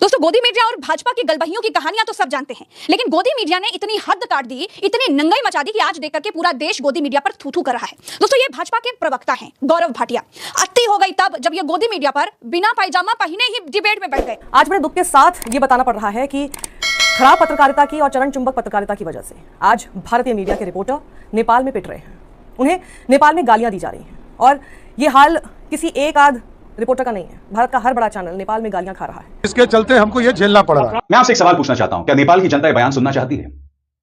दोस्तों, गोदी मीडिया और भाजपा की गलबहियों की कहानियां तो सब जानते हैं, लेकिन गोदी मीडिया ने इतनी हद काट दी, इतनी नंगाई मचा दी कि आज देख करके पूरा देश गोदी मीडिया पर थू थू कर रहा है। दोस्तों, ये भाजपा के प्रवक्ता हैं गौरव भाटिया। अति हो गई तब जब ये गोदी मीडिया पर बिना पायजामा पहने ही डिबेट में बैठ गए। आज बड़े दुख के साथ ये बताना पड़ रहा है कि खराब पत्रकारिता की और चरण चुंबक पत्रकारिता की वजह से आज भारतीय मीडिया के रिपोर्टर नेपाल में पिट रहे हैं। उन्हें नेपाल में गालियां दी जा रही हैं और ये हाल किसी एक आध रिपोर्टर का नहीं है। भारत का हर बड़ा चैनल नेपाल में गालियां खा रहा है। इसके चलते हमको ये झेलना पड़ रहा है। मैं आपसे एक सवाल पूछना चाहता हूं, क्या नेपाल की जनता ये बयान सुनना चाहती है?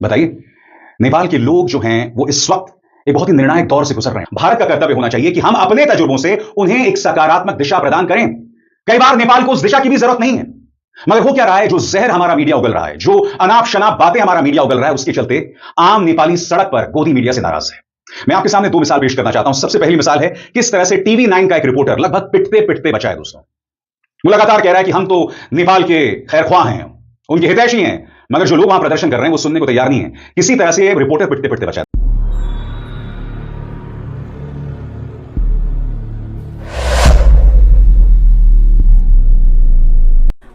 बताइए। नेपाल के लोग जो हैं वो इस वक्त एक बहुत ही निर्णायक दौर से गुजर रहे हैं। भारत का कर्तव्य होना चाहिए कि हम अपने तजुर्बों से उन्हें एक सकारात्मक दिशा प्रदान करें। कई बार नेपाल को उस दिशा की भी जरूरत नहीं है, मगर हो क्या रहा है, जो जहर हमारा मीडिया उगल रहा है, जो अनाप शनाप बातें हमारा मीडिया उगल रहा है, उसके चलते आम नेपाली सड़क पर गोदी मीडिया से नाराज है। मैं आपके सामने दो मिसाल पेश करना चाहता हूं। सबसे पहली मिसाल है किस तरह से टीवी 9 का एक रिपोर्टर लगभग पिटते पिटते बचा है। दोस्तों, वो लगातार कह रहा है कि हम तो नेपाल के खैरख्वाह हैं, उनके हितैषी हैं, मगर जो लोग वहां प्रदर्शन कर रहे हैं वो सुनने को तैयार नहीं है। किसी तरह से रिपोर्टर पिटते पिटते बचा है।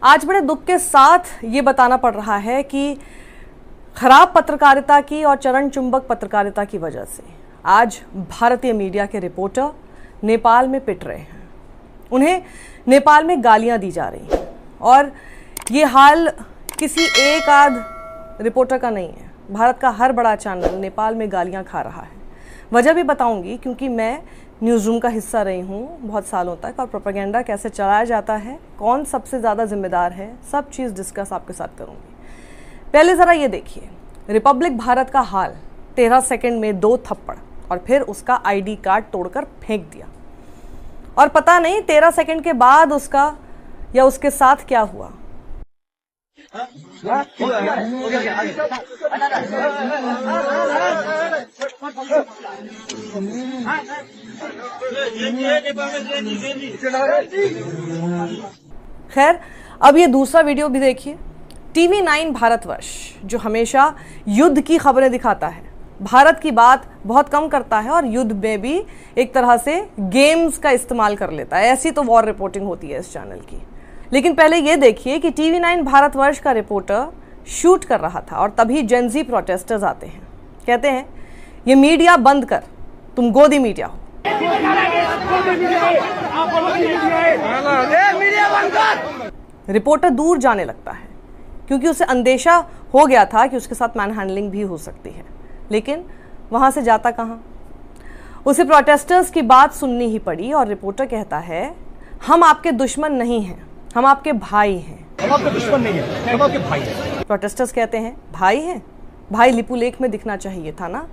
आज बड़े दुख के साथ ये बताना पड़ रहा है कि खराब पत्रकारिता की और चरण चुंबक पत्रकारिता की वजह से आज भारतीय मीडिया के रिपोर्टर नेपाल में पिट रहे हैं। उन्हें नेपाल में गालियां दी जा रही हैं और ये हाल किसी एक आध रिपोर्टर का नहीं है। भारत का हर बड़ा चैनल नेपाल में गालियां खा रहा है। वजह भी बताऊंगी, क्योंकि मैं न्यूज़ रूम का हिस्सा रही हूँ बहुत सालों तक और प्रोपेगेंडा कैसे चलाया जाता है, कौन सबसे ज़्यादा जिम्मेदार है, सब चीज़ डिस्कस आपके साथ करूँगी। पहले ज़रा ये देखिए, रिपब्लिक भारत का हाल 13 सेकंड में 2 थप्पड़ और फिर उसका आईडी कार्ड तोड़कर फेंक दिया और पता नहीं 13 सेकंड के बाद उसका या उसके साथ क्या हुआ। खैर, अब ये दूसरा वीडियो भी देखिए। टीवी 9 भारतवर्ष जो हमेशा युद्ध की खबरें दिखाता है, भारत की बात बहुत कम करता है और युद्ध में भी एक तरह से गेम्स का इस्तेमाल कर लेता है। ऐसी तो वॉर रिपोर्टिंग होती है इस चैनल की। लेकिन पहले ये देखिए कि टीवी 9 भारतवर्ष का रिपोर्टर शूट कर रहा था और तभी जेनजी प्रोटेस्टर्स आते हैं, कहते हैं ये मीडिया बंद कर, तुम गोदी मीडिया हो। रिपोर्टर दूर जाने लगता है क्योंकि उसे अंदेशा हो गया था कि उसके साथ मैन हैंडलिंग भी हो सकती है, लेकिन वहां से जाता कहाँ। उसे प्रोटेस्टर्स की बात सुननी ही पड़ी और रिपोर्टर कहता है हम आपके दुश्मन नहीं हैं, हम आपके भाई हैं। हम आपके दुश्मन नहीं है, हम आपके भाई हैं। प्रोटेस्टर्स कहते हैं भाई हैं? भाई लिपु लेख में दिखना चाहिए था ना।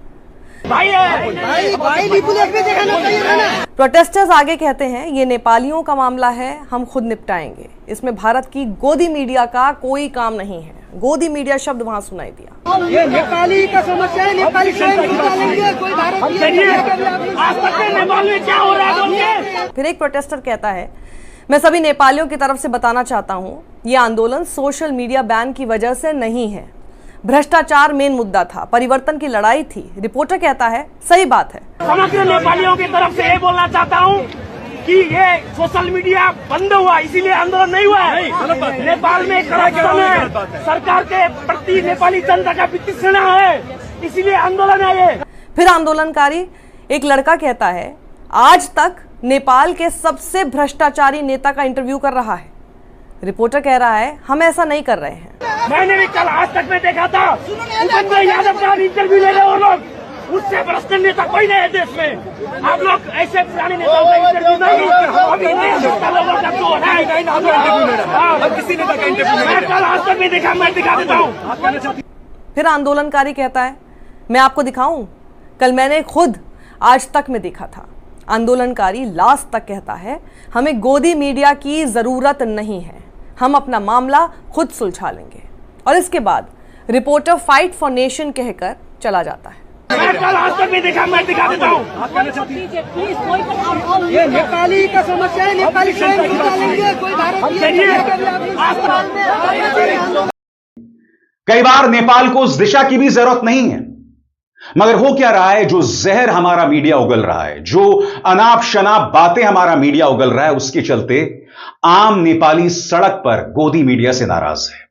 भाई है, भाई लिपु लेख में दिखाना चाहिए ना। प्रोटेस्टर्स आगे कहते हैं ये नेपालियों का मामला है, हम खुद निपटाएंगे, इसमें भारत की गोदी मीडिया का कोई काम नहीं है। गोदी मीडिया शब्द वहां सुनाई दिया। ये नेपाली का समस्या है, नेपाली स्वयं निकालेंगे, कोई भारत आज तक नेपाल में क्या हो रहा है। फिर एक प्रोटेस्टर कहता है मैं सभी नेपालियों की तरफ से बताना चाहता हूँ ये आंदोलन सोशल मीडिया बैन की वजह से नहीं है, भ्रष्टाचार मेन मुद्दा था, परिवर्तन की लड़ाई थी। रिपोर्टर कहता है सही बात है। समग्र नेपालियों की तरफ से ये बोलना चाहता हूँ कि ये सोशल मीडिया बंद हुआ इसीलिए आंदोलन नहीं हुआ है। नेपाल में करप्शन है, सरकार के प्रति नेपाली जनता का वितृष्णा है, इसीलिए आंदोलन है ये। फिर आंदोलनकारी एक लड़का कहता है आज तक नेपाल के सबसे भ्रष्टाचारी नेता का इंटरव्यू कर रहा है। रिपोर्टर कह रहा है हम ऐसा नहीं कर रहे हैं। मैंने भी कल आज तक में देखा था उपेंद्र यादव का इंटरव्यू ले रहे और लोग, उससे भ्रष्ट नेता कोई नहीं है देश में। आप लोग ऐसे पुराने नेताओं का इंटरव्यू नहीं, अभी नए लोगों का जो है किसी नेता का इंटरव्यू मैं कल आज तक में देखा, मैं दिखा देता हूँ। फिर आंदोलनकारी कहता है मैं आपको दिखाऊं, कल मैंने खुद आज तक में देखा था। आंदोलनकारी लास्ट तक कहता है हमें गोदी मीडिया की जरूरत नहीं है, हम अपना मामला खुद सुलझा लेंगे। और इसके बाद रिपोर्टर फाइट फॉर नेशन कहकर चला जाता है। मैं कल आज तक में देखा, मैं दिखा देता हूँ। ये नेपाली का समस्या है, नेपाली स्वयं निकालेंगे, कोई भारत कई बार नेपाल को उस दिशा की भी जरूरत नहीं है, मगर हो क्या रहा है, जो जहर हमारा मीडिया उगल रहा है, जो अनाप शनाप बातें हमारा मीडिया उगल रहा है, उसके चलते आम नेपाली सड़क पर गोदी मीडिया से नाराज है।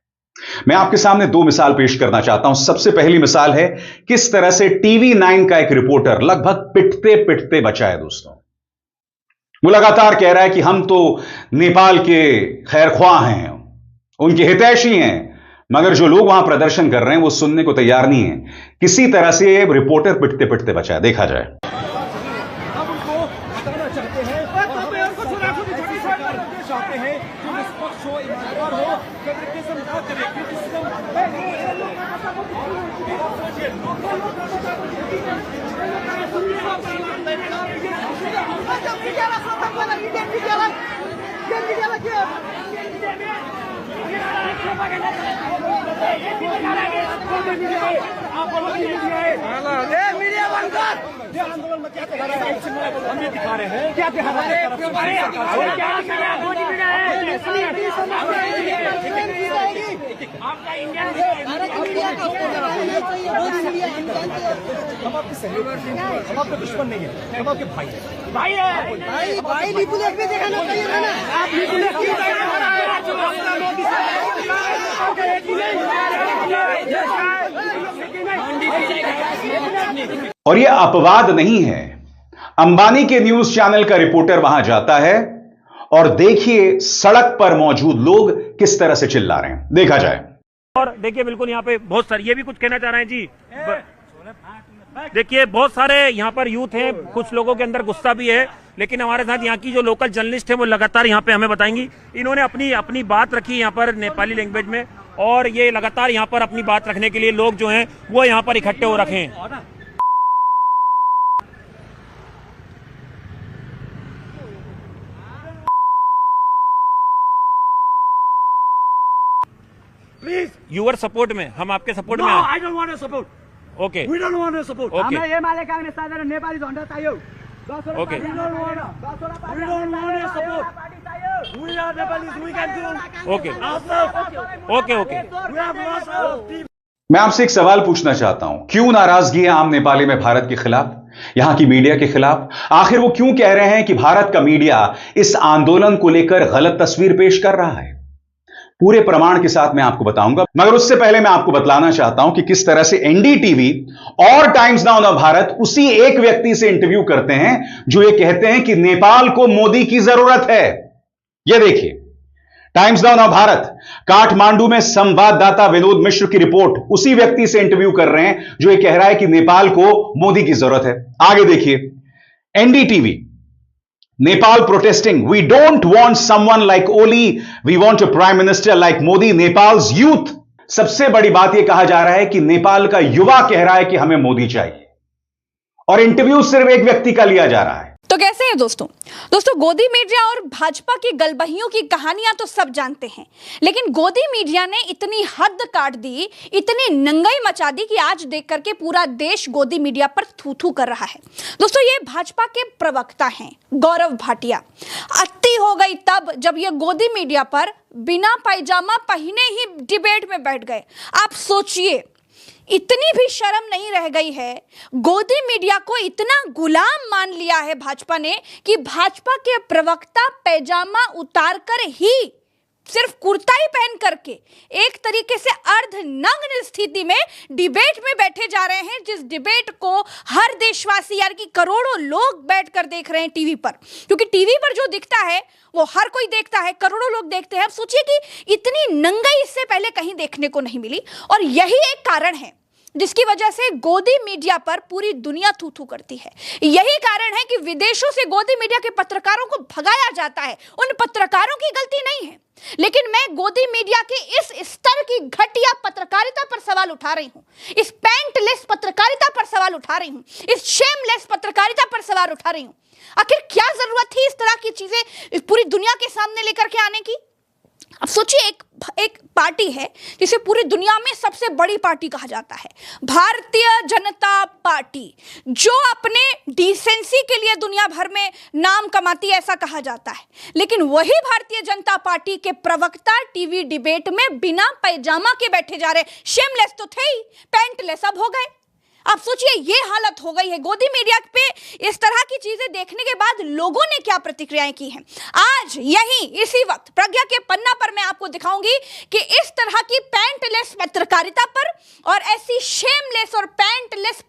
मैं आपके सामने दो मिसाल पेश करना चाहता हूं। सबसे पहली मिसाल है किस तरह से TV9 का एक रिपोर्टर लगभग पिटते पिटते बचा है। दोस्तों, वो लगातार कह रहा है कि हम तो नेपाल के खैरख्वाह हैं, उनके हितैषी हैं, मगर जो लोग वहां प्रदर्शन कर रहे हैं वो सुनने को तैयार नहीं है। किसी तरह से ये रिपोर्टर पिटते पिटते बचा है। देखा जाए। मीडिया बंद कर। आंदोलन में क्या हम ये दिखा रहे हैं, क्या दिखा रहे हैं? आपका इंडिया हम आपके सहयोगी हैं, हम आपके दुश्मन नहीं है, हम आपके भाई हैं। भाई है, भाई लिपुलेख भी दिखाना चाहिए था ना। आप लिपुलेख क्यों और यह अपवाद नहीं है। अंबानी के न्यूज चैनल का रिपोर्टर वहां जाता है और देखिए सड़क पर मौजूद लोग किस तरह से चिल्ला रहे हैं। देखा जाए। और देखिए बिल्कुल यहाँ पे बहुत सारे, ये भी कुछ कहना चाह रहे हैं जी। देखिए बहुत सारे यहाँ पर यूथ हैं, कुछ लोगों के अंदर गुस्सा भी है, लेकिन हमारे साथ यहाँ की जो लोकल जर्नलिस्ट है वो लगातार यहाँ पे हमें बताएंगी। इन्होंने अपनी बात रखी यहाँ पर नेपाली लैंग्वेज में, और ये लगातार यहाँ पर अपनी बात रखने के लिए लोग जो हैं वो यहाँ पर इकट्ठे हो रखे हैं। प्लीज यूर सपोर्ट में, हम आपके सपोर्ट में। I don't want support. Okay, we don't want support. Okay, हमें एमाले कांग्रेस साधारण नेपाली झण्डा चाहियो। Okay, we don't want support. We are Nepalese, we can do. Okay, okay, okay. We have lost our team. मैं आपसे एक सवाल पूछना चाहता हूं, क्यों नाराजगी है आम नेपाली में भारत के खिलाफ, यहां की मीडिया के खिलाफ? आखिर वो क्यों कह रहे हैं कि भारत का मीडिया इस आंदोलन को लेकर गलत तस्वीर पेश कर रहा है? पूरे प्रमाण के साथ मैं आपको बताऊंगा, मगर उससे पहले मैं आपको बतलाना चाहता हूं कि किस तरह से NDTV और टाइम्स नाउ ऑफ भारत उसी एक व्यक्ति से इंटरव्यू करते हैं जो ये कहते हैं कि नेपाल को मोदी की जरूरत है। यह देखिए, times now of Bharat Kathmandu में संवाददाता विनोद मिश्र की रिपोर्ट उसी व्यक्ति से इंटरव्यू कर रहे हैं जो ये कह रहा है कि नेपाल को मोदी की जरूरत है। आगे देखिए। NDTV, Nepal protesting. We don't want someone like Oli. We want a prime minister like Modi. Nepal's youth. सबसे बड़ी बात यह कहा जा रहा है कि नेपाल का युवा कह रहा है कि हमें मोदी चाहिए, और इंटरव्यू सिर्फ एक व्यक्ति का लिया जा रहा है। तो कैसे हैं दोस्तों गोदी मीडिया और भाजपा की गलबहियों की कहानियां तो सब जानते हैं, लेकिन गोदी मीडिया ने इतनी हद काट दी, इतनी नंगाई मचा दी कि आज देख करके पूरा देश गोदी मीडिया पर थू थू कर रहा है। दोस्तों, ये भाजपा के प्रवक्ता हैं गौरव भाटिया। अति हो गई तब जब ये गोदी मीडिया पर बिना पायजामा पहने ही डिबेट में बैठ गए। आप सोचिए, इतनी भी शर्म नहीं रह गई है। गोदी मीडिया को इतना गुलाम मान लिया है भाजपा ने कि भाजपा के प्रवक्ता पैजामा उतारकर ही, सिर्फ कुर्ता ही पहन करके एक तरीके से अर्धनग्न स्थिति में डिबेट में बैठे जा रहे हैं, जिस डिबेट को हर देशवासी, यार कि करोड़ों लोग बैठकर देख रहे हैं टीवी पर, क्योंकि टीवी पर जो दिखता है वो हर कोई देखता है, करोड़ों लोग देखते हैं। अब सोचिए कि इतनी नंगाई इससे पहले कहीं देखने को नहीं मिली, और यही एक कारण है जिसकी वजह से गोदी मीडिया पर पूरी दुनिया थू थू करती है। यही कारण है कि विदेशों से गोदी मीडिया के पत्रकारों को भगाया जाता है। उन पत्रकारों की गलती नहीं है, लेकिन मैं गोदी मीडिया के इस स्तर की घटिया पत्रकारिता पर सवाल उठा रही हूं, इस पैंटलेस पत्रकारिता पर सवाल उठा रही हूं, इस शेमलेस पत्रकारिता पर सवाल उठा रही हूं। आखिर क्या जरूरत थी इस तरह की चीजें पूरी दुनिया के सामने लेकर के आने की? अब सोचिए, एक पार्टी है जिसे पूरी दुनिया में सबसे बड़ी पार्टी कहा जाता है, भारतीय जनता पार्टी, जो अपने डिसेंसी के लिए दुनिया भर में नाम कमाती है, ऐसा कहा जाता है। लेकिन वही भारतीय जनता पार्टी के प्रवक्ता टीवी डिबेट में बिना पैजामा के बैठे जा रहे। शेमलेस तो थे ही, पैंटलेस अब हो गए। आप सोचिए ये हालत हो गई है गोदी मीडिया पे। इस तरह की चीजें देखने के बाद लोगों ने क्या प्रतिक्रियाएं की हैं, आज यहीं इसी वक्त प्रज्ञा के पन्ना पर मैं आपको दिखाऊंगी कि इस तरह की पैंटलेस पत्रकारिता पर और ऐसी शेमलेस और पैंटलेस